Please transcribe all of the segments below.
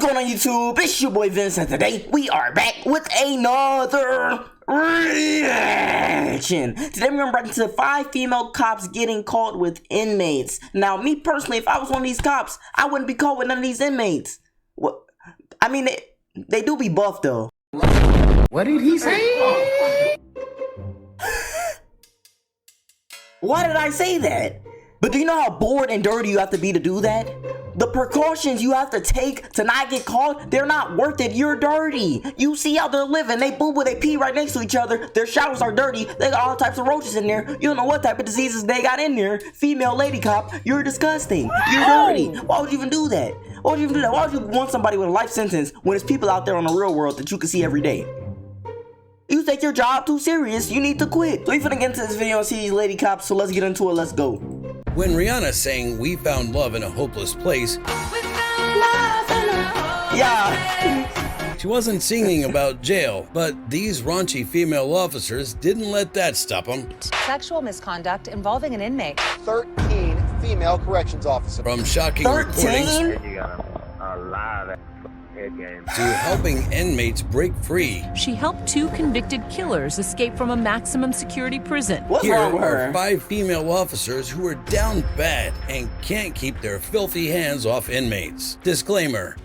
going on YouTube? It's your boy Vince, and today we are back with another reaction. Today we're going to into 5 female cops getting caught with inmates. Now, me personally, if I was one of these cops, I wouldn't be caught with none of these inmates. What? I mean, they do be buff though. What did he say? Why did I say that? But do you know how bored and dirty you have to be to do that? The precautions you have to take to not get caught, they're not worth it. You're dirty. You see how they're living. They boo boo, they pee right next to each other. Their showers are dirty. They got all types of roaches in there. You don't know what type of diseases they got in there. Female lady cop, you're disgusting. You're dirty. Why would you even do that? Why would you even do that? Why would you want somebody with a life sentence when there's people out there on the real world that you can see every day? You take your job too serious, you need to quit. So we finna get into this video and see these lady cops, so let's get into it, let's go. When Rihanna sang "We Found Love in a Hopeless Place," yeah, she wasn't singing about jail, but these raunchy female officers didn't let that stop them. Sexual misconduct involving an inmate. 13 female corrections officers. From shocking 13? recordings You got a lot of head games. to helping inmates break free. She helped 2 convicted killers escape from a maximum security prison. What's Here wrong with are her? 5 female officers who are down bad and can't keep their filthy hands off inmates. Disclaimer.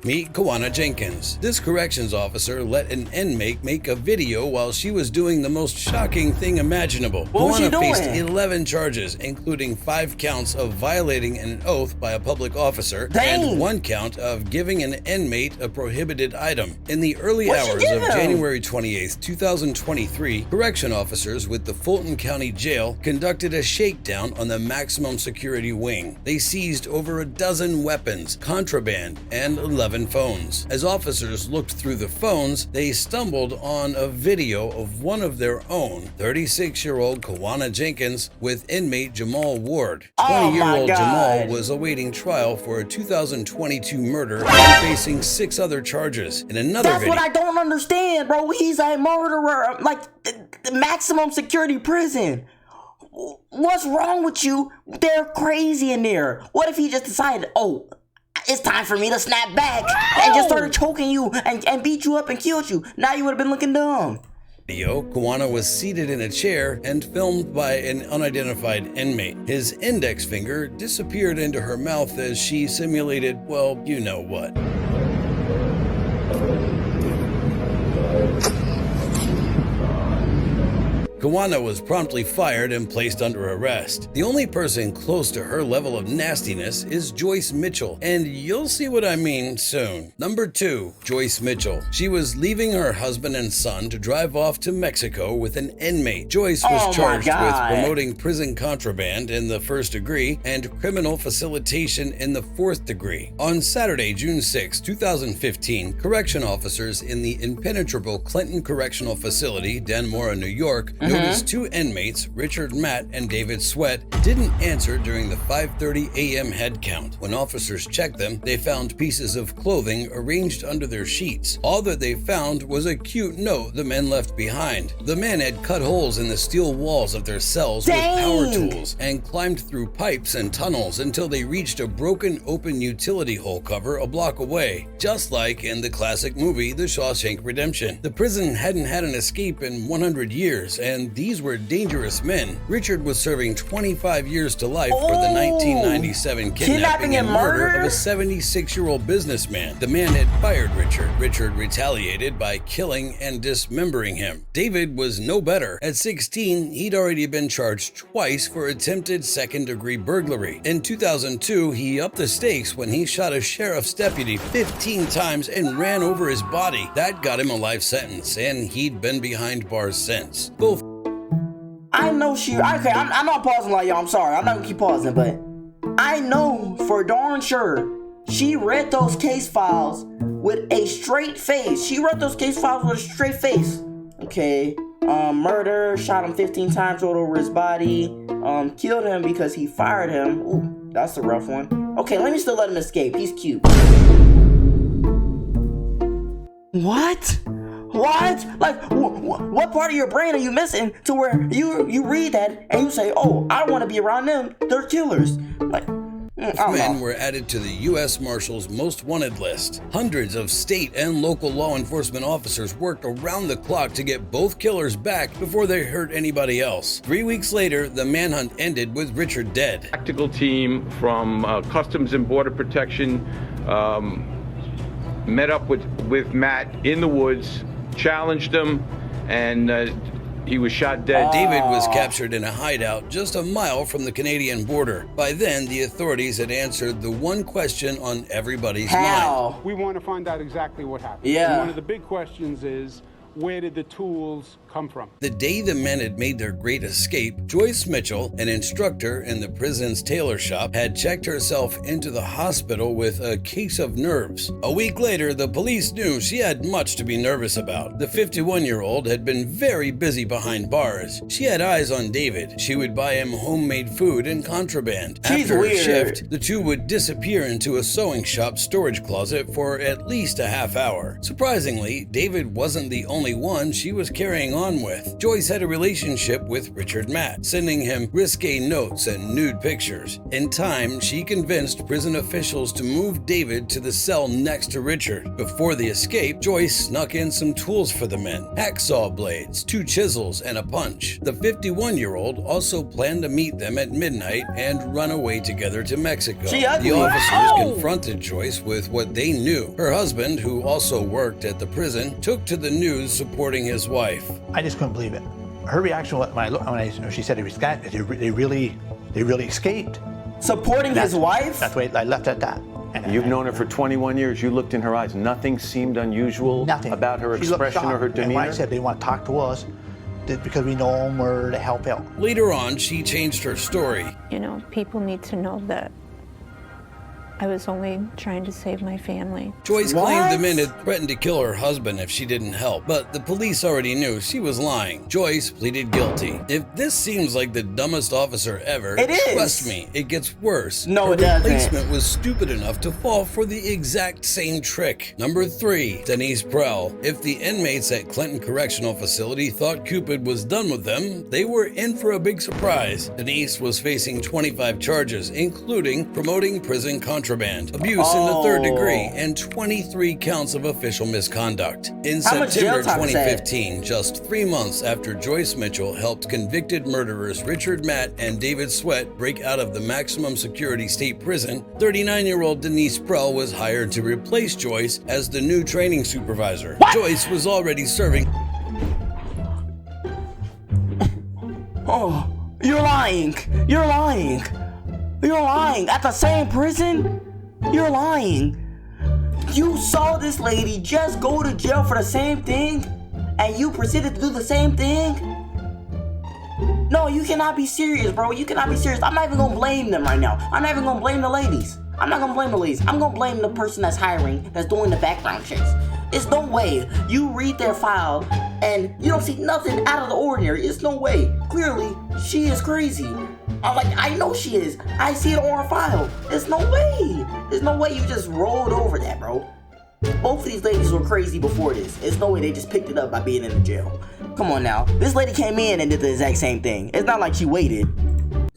Meet Kawana Jenkins. This corrections officer let an inmate make a video while she was doing the most shocking thing imaginable. What was she Kawana faced doing? 11 charges, including 5 counts of violating an oath by a public officer Dang. and 1 count of giving an inmate a prohibited item. In the early What'd she hours give of him? January 28, 2023, correction officers with the Fulton County Jail conducted a shakedown on the maximum security wing. They seized over a dozen weapons, contraband, and 11 phones. As officers looked through the phones, they stumbled on a video of one of their own, 36-year-old Kawana Jenkins with inmate Jamal Ward. Oh my 20-year-old Jamal God. was awaiting trial for a 2022 murder and facing 6 other charges. In another That's video, what I don't understand, bro. He's a murderer. Like, the maximum security prison. What's wrong with you? They're crazy in there. What if he just decided, oh, it's time for me to snap back and just started choking you and beat you up and killed you? Now you would have been looking dumb. Kawana was seated in a chair and filmed by an unidentified inmate. His index finger disappeared into her mouth as she simulated, well, you know what. Kawana was promptly fired and placed under arrest. The only person close to her level of nastiness is Joyce Mitchell, and you'll see what I mean soon. Number 2, Joyce Mitchell. She was leaving her husband and son to drive off to Mexico with an inmate. Joyce Oh was my charged with God. promoting prison contraband in the 1st degree and criminal facilitation in the 4th degree. On Saturday, June 6, 2015, correction officers in the impenetrable Clinton Correctional Facility, Danmora, New York, noticed 2 inmates, Richard Matt and David Sweat, didn't answer during the 5:30 a.m. head count. When officers checked them, they found pieces of clothing arranged under their sheets. All that they found was a cute note the men left behind. The men had cut holes in the steel walls of their cells with power Dang. tools and climbed through pipes and tunnels until they reached a broken open utility hole cover a block away, just like in the classic movie The Shawshank Redemption. The prison hadn't had an escape in 100 years, and these were dangerous men. Richard was serving 25 years to life for the 1997 kidnapping and murder of a 76-year-old businessman. The man had fired Richard. Richard retaliated by killing and dismembering him. David was no better. At 16, he'd already been charged twice for attempted second-degree burglary. In 2002, he upped the stakes when he shot a sheriff's deputy 15 times and ran over his body. That got him a life sentence, and he'd been behind bars since. Both I know okay, I'm not pausing like y'all, I'm sorry. I'm not gonna keep pausing, but I know for darn sure she read those case files with a straight face. She read those case files with a straight face. Okay, murder, shot him 15 times, rolled over his body, killed him because he fired him. Ooh, that's a rough one. Okay, let me still let him escape. He's cute. What? What? Like, what part of your brain are you missing to where you read that and you say, oh, I don't want to be around them. They're killers. Like, don't Men know. were added to the U.S. Marshals Most Wanted list. Hundreds of state and local law enforcement officers worked around the clock to get both killers back before they hurt anybody else. 3 weeks later, the manhunt ended with Richard dead. Tactical team from Customs and Border Protection met up with Matt in the woods, challenged him, and he was shot dead. David was captured in a hideout just a mile from the Canadian border. By then, the authorities had answered the one question on everybody's mind. How? We want to find out exactly what happened. Yeah. And one of the big questions is, where did the tools come from? The day the men had made their great escape, Joyce Mitchell, an instructor in the prison's tailor shop, had checked herself into the hospital with a case of nerves. A week later, the police knew she had much to be nervous about. The 51-year-old had been very busy behind bars. She had eyes on David. She would buy him homemade food and contraband. She's After weird. her shift, the two would disappear into a sewing shop storage closet for at least a half hour. Surprisingly, David wasn't the only one she was carrying on with. Joyce had a relationship with Richard Matt, sending him risque notes and nude pictures. In time, she convinced prison officials to move David to the cell next to Richard. Before the escape, Joyce snuck in some tools for the men: hacksaw blades, 2 chisels, and a punch. The 51-year-old also planned to meet them at midnight and run away together to Mexico. She ugly. The officers Oh! confronted Joyce with what they knew. Her husband, who also worked at the prison, took to the news supporting his wife. I just couldn't believe it. Her reaction when she said they really escaped. Supporting his wife? That's the way I left it at that. And You've known her for 21 years. You looked in her eyes. Nothing seemed unusual nothing about her She looked expression or her shocked. And when demeanor? I said they want to talk to us, because we know them, we're to help out. Later on, she changed her story. You know, people need to know that I was only trying to save my family. Joyce What? claimed the men had threatened to kill her husband if she didn't help, but the police already knew she was lying. Joyce pleaded guilty. If this seems like the dumbest officer ever, It is. trust me, it gets worse. No, her it doesn't. replacement was stupid enough to fall for the exact same trick. Number 3, Denise Prell. If the inmates at Clinton Correctional Facility thought Cupid was done with them, they were in for a big surprise. Denise was facing 25 charges, including promoting prison contraband, abuse in the 3rd degree, and 23 counts of official misconduct. In How much September jail time is that? 2015, just 3 months after Joyce Mitchell helped convicted murderers Richard Matt and David Sweat break out of the maximum security state prison, 39-year-old Denise Prell was hired to replace Joyce as the new training supervisor. Joyce was already serving. Oh, you're lying. You're lying. You're lying. At the same prison? You're lying. You saw this lady just go to jail for the same thing, and you proceeded to do the same thing? No, you cannot be serious, bro. You cannot be serious. I'm not even gonna blame them right now. I'm not even gonna blame the ladies. I'm not gonna blame the ladies. I'm gonna blame the person that's hiring, that's doing the background checks. It's no way you read their file and you don't see nothing out of the ordinary. It's no way. Clearly, she is crazy. I know she is. I see it on her file. There's no way. There's no way you just rolled over that, bro. Both of these ladies were crazy before this. There's no way they just picked it up by being in the jail. Come on now. This lady came in and did the exact same thing. It's not like she waited.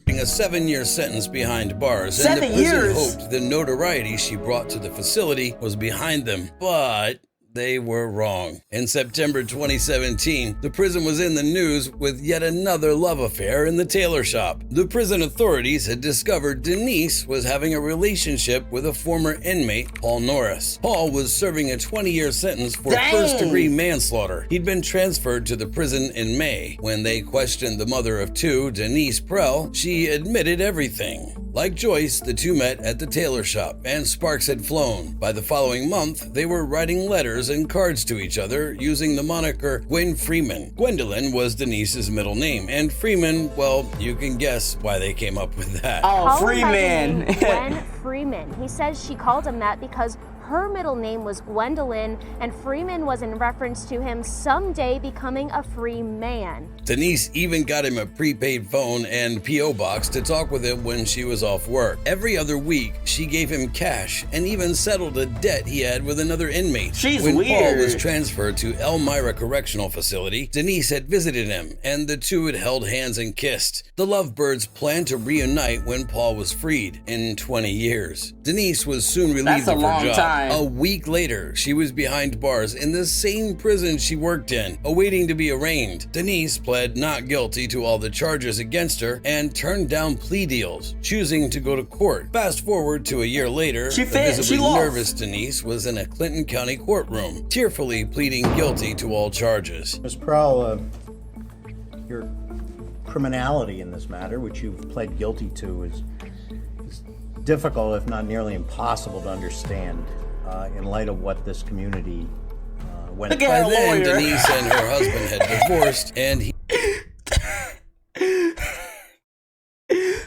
A 7-year sentence behind bars, 7 and the prison years? hoped the notoriety she brought to the facility was behind them, but they were wrong. In September 2017, the prison was in the news with yet another love affair in the tailor shop. The prison authorities had discovered Denise was having a relationship with a former inmate, Paul Norris. Paul was serving a 20-year sentence for Dang. first-degree manslaughter. He'd been transferred to the prison in May. When they questioned the mother of 2, Denise Prell, she admitted everything. Like Joyce, the two met at the tailor shop, and sparks had flown. By the following month, they were writing letters and cards to each other using the moniker Gwen Freeman. Gwendolyn was Denise's middle name, and Freeman, well, you can guess why they came up with that. Oh, Freeman. Gwen Freeman. He says she called him that because her middle name was Gwendolyn, and Freeman was in reference to him someday becoming a free man. Denise even got him a prepaid phone and P.O. box to talk with him when she was off work. Every other week, she gave him cash and even settled a debt he had with another inmate. She's when weird. Paul was transferred to Elmira Correctional Facility, Denise had visited him, and the two had held hands and kissed. The lovebirds planned to reunite when Paul was freed in 20 years. Denise was soon relieved of her job. Time. A week later, she was behind bars in the same prison she worked in, awaiting to be arraigned. Denise pled not guilty to all the charges against her and turned down plea deals, choosing to go to court. Fast forward to a year later, a visibly nervous Denise was in a Clinton County courtroom, tearfully pleading guilty to all charges. Ms. Pearl, your criminality in this matter, which you've pled guilty to, is difficult, if not nearly impossible, to understand in light of what this community went through. By then, Denise and her husband had divorced, and he...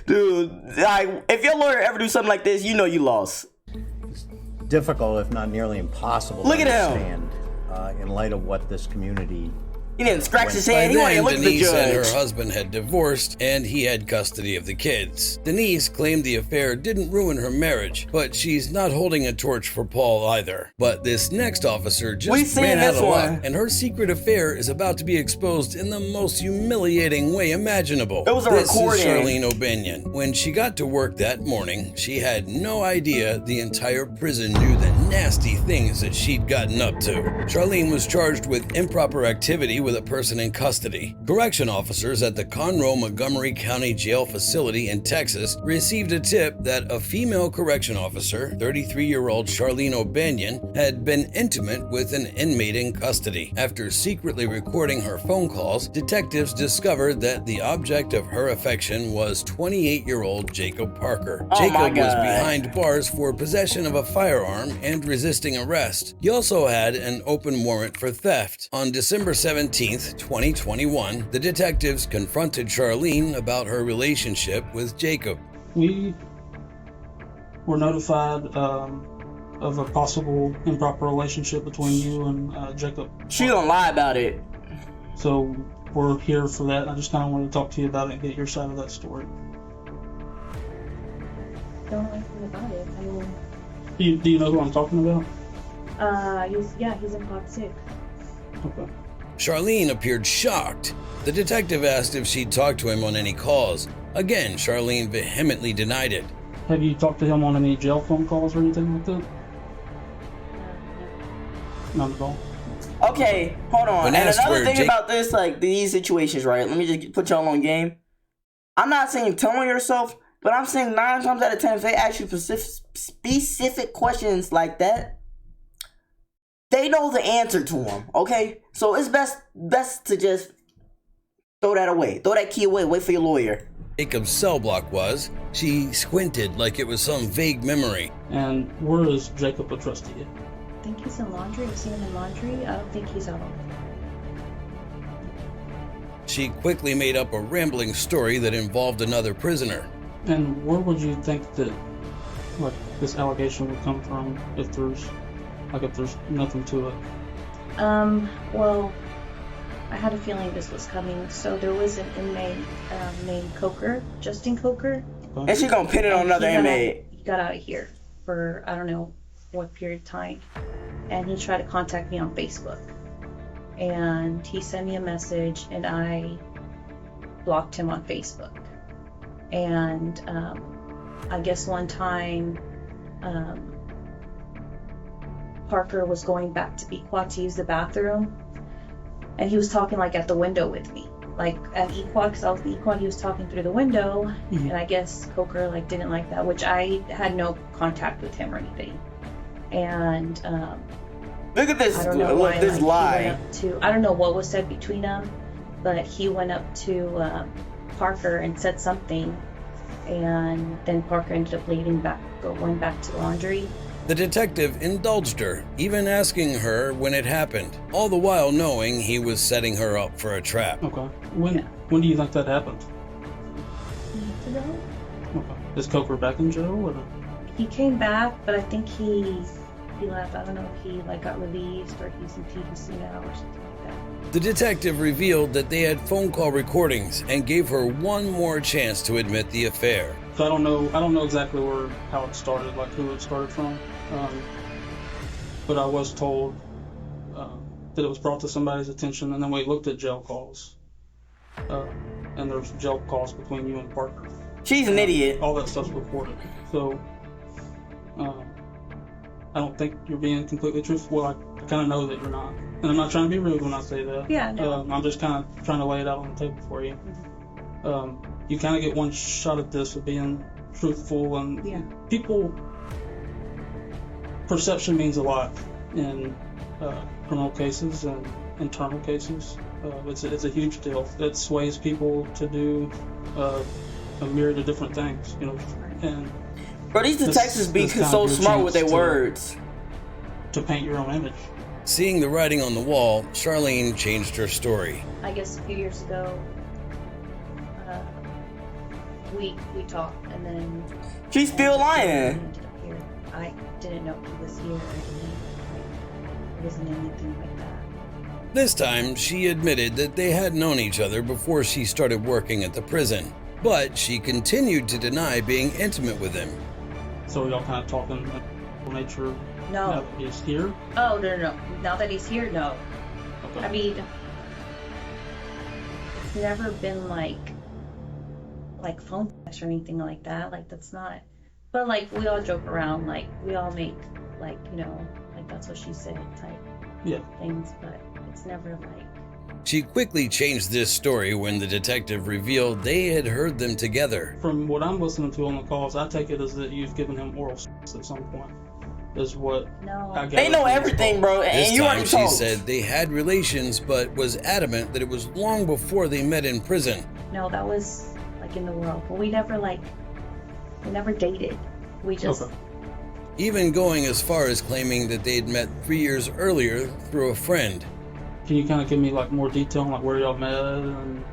Dude, like, if your lawyer ever do something like this, you know you lost. It's difficult, if not nearly impossible, Look to at understand in light of what this community. He didn't scratch his By head. He wanted to then, look at the Denise and her judge. husband had divorced, and he had custody of the kids. Denise claimed the affair didn't ruin her marriage, but she's not holding a torch for Paul either. But this next officer just ran out of luck, and her secret affair is about to be exposed in the most humiliating way imaginable. It was a This recording. is Charlene O'Banion. When she got to work that morning, she had no idea the entire prison knew the nasty things that she'd gotten up to. Charlene was charged with improper activity with a person in custody. Correction officers at the Conroe-Montgomery County Jail facility in Texas received a tip that a female correction officer, 33-year-old Charlene O'Banion, had been intimate with an inmate in custody. After secretly recording her phone calls, detectives discovered that the object of her affection was 28-year-old Jacob Parker. Oh my Jacob was God. behind bars for possession of a firearm and resisting arrest. He also had an open warrant for theft. On December 17th, 2021, the detectives confronted Charlene about her relationship with Jacob. We were notified of a possible improper relationship between you and Jacob. She gonna lie about it. So we're here for that, and I just kind of wanted to talk to you about it and get your side of that story. Don't know anything about it. I mean, Do you know who I'm talking about? he's in Pod 6. Okay. Charlene appeared shocked. The detective asked if she'd talked to him on any calls. Again, Charlene vehemently denied it. Have you talked to him on any jail phone calls or anything like that? None at all. Okay, hold on. When And asked another where thing Jake- about this, like these situations, right? Let me just put y'all on game. I'm not saying tell on yourself, but I'm saying 9 times out of 10, if they ask you specific questions like that, they know the answer to them. Okay, so it's best to just throw that away, throw that key away, wait for your lawyer. Jacob's cell block was. She squinted like it was some vague memory. And where is Jacob a trust to you? I think he's in laundry. I've seen him in laundry. I don't think he's out on. She quickly made up a rambling story that involved another prisoner. And where would you think that, like, this allegation would come from if there's nothing to it? Well, I had a feeling this was coming. So there was an inmate named Coker, Justin Coker. And she's gonna pin it on another inmate. He got out of here for I don't know what period of time, and he tried to contact me on Facebook. And he sent me a message, and I blocked him on Facebook. And I guess one time Parker was going back to Equat to use the bathroom, and he was talking like at the window with me, like at Equat, because I was the Equat. He was talking through the window, and I guess Coker like didn't like that, which I had no contact with him or anything. And look at this, I don't know why, this like, lie. He went up to, I don't know what was said between them, but he went up to Parker and said something, and then Parker ended up leaving back, going back to laundry. The detective indulged her, even asking her when it happened, all the while knowing he was setting her up for a trap. Okay. When do you think that happened? Months ago? Okay. Is Coker back in jail? Or? He came back, but I think he he left. I don't know if he like got released or he's in PDC now or something like that. The detective revealed that they had phone call recordings and gave her one more chance to admit the affair. So I don't know exactly how it started, like who it started from. But I was told that it was brought to somebody's attention, and then we looked at jail calls. And there's jail calls between you and Parker. She's an idiot. All that stuff's recorded. So I don't think you're being completely truthful. Well, I kind of know that you're not. And I'm not trying to be rude when I say that. Yeah, no. I'm just kind of trying to lay it out on the table for you. You kind of get one shot at this with being truthful, and people, perception means a lot in criminal cases and internal cases. It's a huge deal. It sways people to do a myriad of different things, you know. And bro, these detectives be so smart with their words. To paint your own image. Seeing the writing on the wall, Charlene changed her story. I guess a few years ago, we talked, and then she's still lying. Ended up here. I didn't know he was here. It wasn't anything like that. This time, she admitted that they had known each other before she started working at the prison, but she continued to deny being intimate with him. So y'all kind of talking nature. No. Now that he's here? Oh, no. Now that he's here, no. Okay. I mean, it's never been like phone sex or anything like that. Like, that's not. But like, we all joke around. Like, we all make like, you know, like that's what she said type things. But it's never like. She quickly changed this story when the detective revealed they had heard them together. From what I'm listening to on the calls, I take it as that you've given him oral sex at some point. Is what I they know everything, bro. This and you time already she told. said they had relations, but was adamant that it was long before they met in prison. No, that was like in the world, but we never dated. We just. Okay. Even going as far as claiming that they'd met 3 years earlier through a friend. Can you kind of give me like more detail on like where y'all met and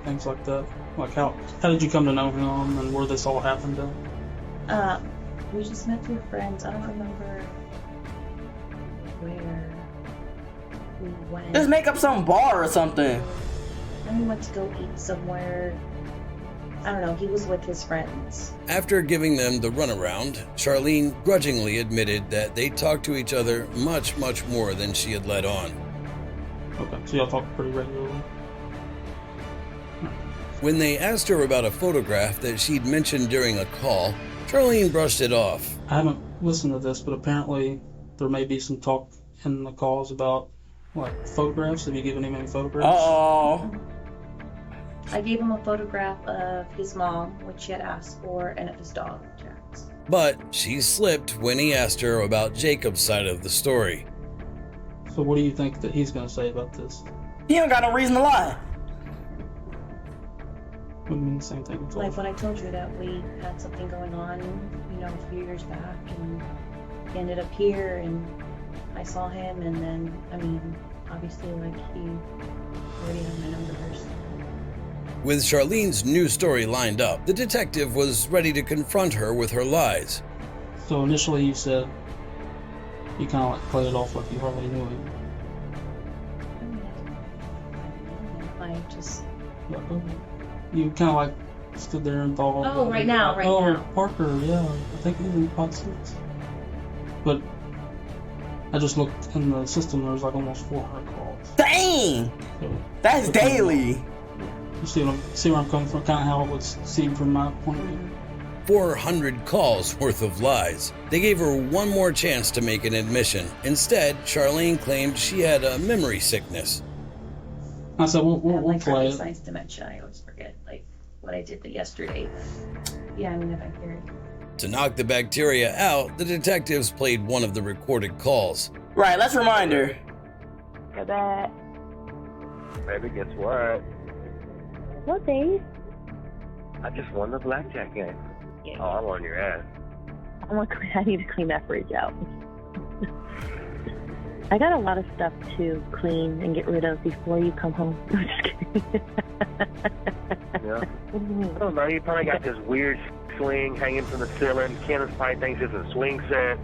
things like that? Like how did you come to know him and where this all happened at? We just met through friends. I don't remember where we went. Just make up some bar or something. Then we went to go eat somewhere. I don't know. He was with his friends. After giving them the runaround, Charlene grudgingly admitted that they talked to each other much, much more than she had let on. Okay, so y'all talk pretty regularly. When they asked her about a photograph that she'd mentioned during a call, Charlene brushed it off. I haven't listened to this, but apparently there may be some talk in the calls about like photographs. Have you given him any photographs? Oh. I gave him a photograph of his mom, which she had asked for, and of his dog, Jax. But she slipped when he asked her about Jacob's side of the story. So what do you think that he's going to say about this? He don't got no reason to lie. Would mean the same thing. Like when I told you that we had something going on, you know, a few years back, and he ended up here, and I saw him, and then, I mean, obviously, like, he already had my numbers. With Charlene's new story lined up, the detective was ready to confront her with her lies. So initially you said you kind of like played it off like you hardly knew him. I just... You kind of like stood there and thought... Oh, right now. Parker, yeah. I think he's in pod 6. But I just looked in the system, there was like almost 400 calls. Dang! So, that's daily. You see where I'm coming from? Kind of how it would seem from my point of view. 400 calls worth of lies. They gave her one more chance to make an admission. Instead, Charlene claimed she had a memory sickness. I said, we'll play it. Science dementia, I always forget like what I did yesterday. Yeah, I mean, if I hear it. To knock the bacteria out, the detectives played one of the recorded calls. Right, let's remind her. Go back. Baby, guess what? What, babe? I just won the blackjack game. Yeah. Oh, I'm on your ass. I need to clean that fridge out. I got a lot of stuff to clean and get rid of before you come home. I'm just kidding. Yeah. I don't know, you probably got this weird swing hanging from the ceiling. Candace probably thinks it's a swing set.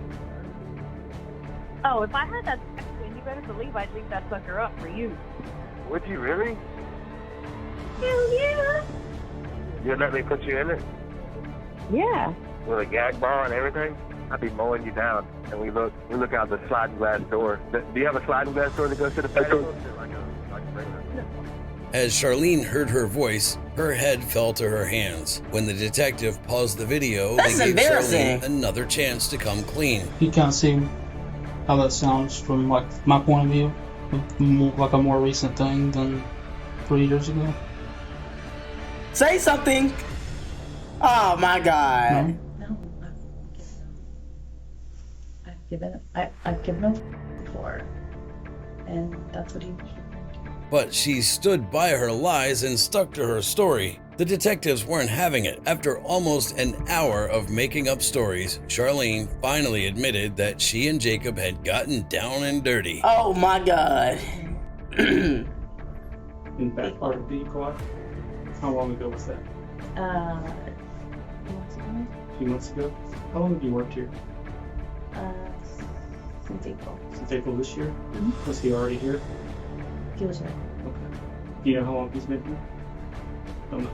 Oh, if I had that section, you better believe I'd leave that sucker up for you. Would you really? Hell yeah. You'd let me put you in it? Yeah. With a gag ball and everything? I'd be mowing you down. And we look out the sliding glass door. Do you have a sliding glass door that goes to the patio? As Charlene heard her voice, her head fell to her hands. When the detective paused the video, That's they gave embarrassing. Charlene another chance to come clean. You can't see how that sounds from like my point of view, like a more recent thing than 3 years ago. Say something. Oh my God. No, I've given up before, and that's what he. But she stood by her lies and stuck to her story. The detectives weren't having it. After almost an hour of making up stories, Charlene finally admitted that she and Jacob had gotten down and dirty. Oh my God. In that part of the equine? How long ago was that? A few months ago. How long have you worked here? Since April. Since April this year? Mm-hmm. Was he already here? He was here. Okay. Do you know how long he's been here? Oh no.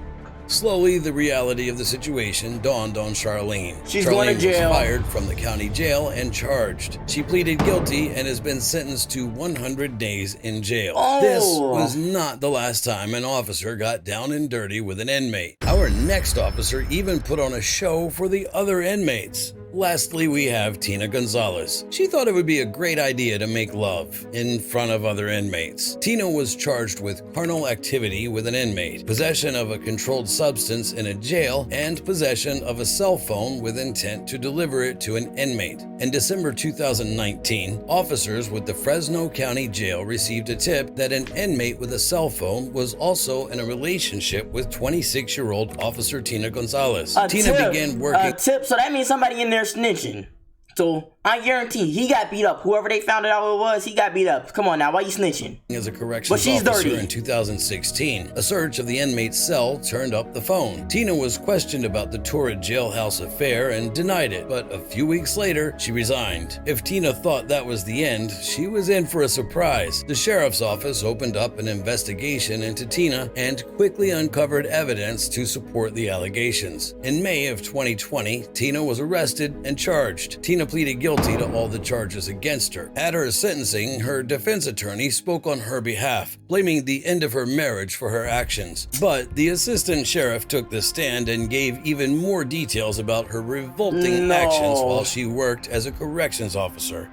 Slowly, the reality of the situation dawned on Charlene. She's Charlene going to jail. was fired from the county jail and charged. She pleaded guilty and has been sentenced to 100 days in jail. Oh. This was not the last time an officer got down and dirty with an inmate. Our next officer even put on a show for the other inmates. Lastly, we have Tina Gonzalez. She thought it would be a great idea to make love in front of other inmates. Tina was charged with carnal activity with an inmate, possession of a controlled substance in a jail, and possession of a cell phone with intent to deliver it to an inmate. In December 2019, officers with the Fresno County Jail received a tip that an inmate with a cell phone was also in a relationship with 26-year-old Officer Tina Gonzalez. Tina began working. Tip, so that means somebody in there snitching. So I guarantee he got beat up. Whoever they found out who it was, he got beat up. Come on now, why you snitching? As a corrections But she's officer dirty. in 2016, a search of the inmate's cell turned up the phone. Tina was questioned about the torrid jailhouse affair and denied it, but a few weeks later, she resigned. If Tina thought that was the end, she was in for a surprise. The sheriff's office opened up an investigation into Tina and quickly uncovered evidence to support the allegations. In May of 2020, Tina was arrested and charged. Tina pleaded guilty to all the charges against her. At her sentencing, her defense attorney spoke on her behalf, blaming the end of her marriage for her actions. But the assistant sheriff took the stand and gave even more details about her revolting actions while she worked as a corrections officer.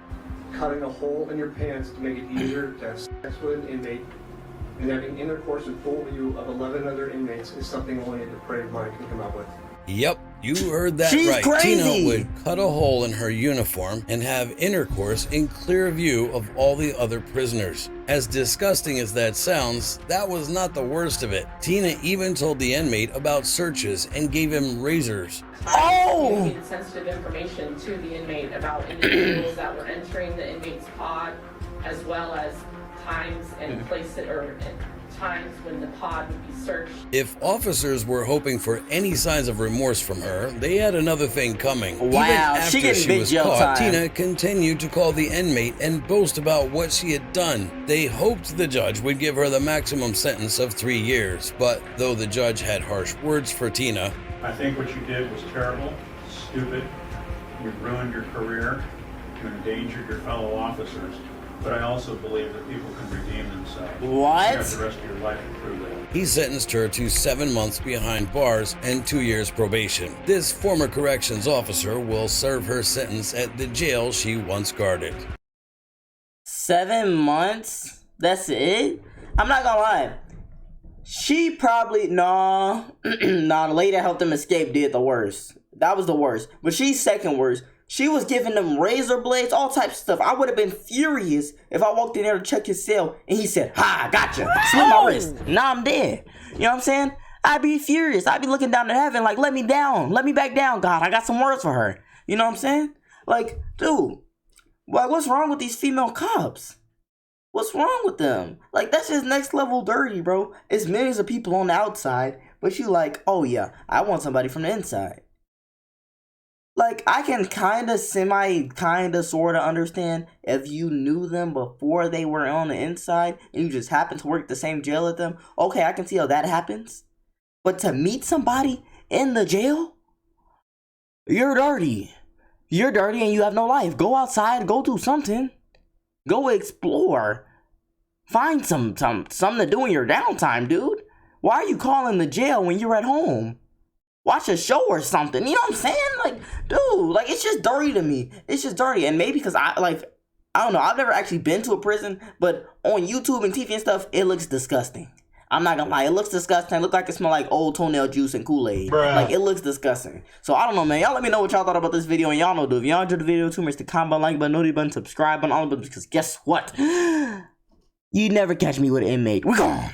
Cutting a hole in your pants to make it easier to have sex with an inmate and having intercourse in full view of 11 other inmates is something only a depraved mind can come up with. Yep, you heard that She's right. crazy. Tina would cut a hole in her uniform and have intercourse in clear view of all the other prisoners. As disgusting as that sounds, that was not the worst of it. Tina even told the inmate about searches and gave him razors. Communicated sensitive information to the inmate about individuals that were entering the inmate's pod, as well as times and places or times when the pod would be searched. If officers were hoping for any signs of remorse from her, they had another thing coming. Wow, Even after she getting big was jail caught, time. Tina continued to call the inmate and boast about what she had done. They hoped the judge would give her the maximum sentence of 3 years, but though the judge had harsh words for Tina, I think what you did was terrible, stupid. You ruined your career. You endangered your fellow officers. But I also believe that people can redeem themselves. What? You have the rest of your life to prove that. he sentenced her to 7 months behind bars and 2 years probation. This former corrections officer will serve her sentence at the jail she once guarded. 7 months? That's it? I'm not gonna lie. She probably, nah, the lady that helped him escape did the worst. That was the worst. But she's second worst. She was giving them razor blades, all types of stuff. I would have been furious if I walked in there to check his cell and he said, "Ha, gotcha." Slit my wrist. Now I'm dead. You know what I'm saying? I'd be furious. I'd be looking down to heaven like, let me down. Let me back down, God. I got some words for her. You know what I'm saying? Like, dude, like, what's wrong with these female cops? What's wrong with them? Like, that's just next level dirty, bro. It's millions of people on the outside, but you like, oh yeah, I want somebody from the inside. Like, I can kinda sorta understand if you knew them before they were on the inside and you just happen to work the same jail as them. Okay, I can see how that happens. But to meet somebody in the jail, you're dirty. You're dirty and you have no life. Go outside, go do something. Go explore. Find something to do in your downtime, dude. Why are you calling the jail when you're at home? Watch a show or something. You know what I'm saying? Like, dude, like, it's just dirty to me. It's just dirty. And maybe because I don't know. I've never actually been to a prison, but on YouTube and TV and stuff, it looks disgusting. I'm not gonna lie. It looks disgusting. It looks like it smells like old toenail juice and Kool-Aid. Like, it looks disgusting. So, I don't know, man. Y'all let me know what y'all thought about this video. And y'all know, dude, if y'all enjoyed the video, too much to comment, like button, notification button, subscribe button, all of them. Because guess what? You never catch me with an inmate. We're gone.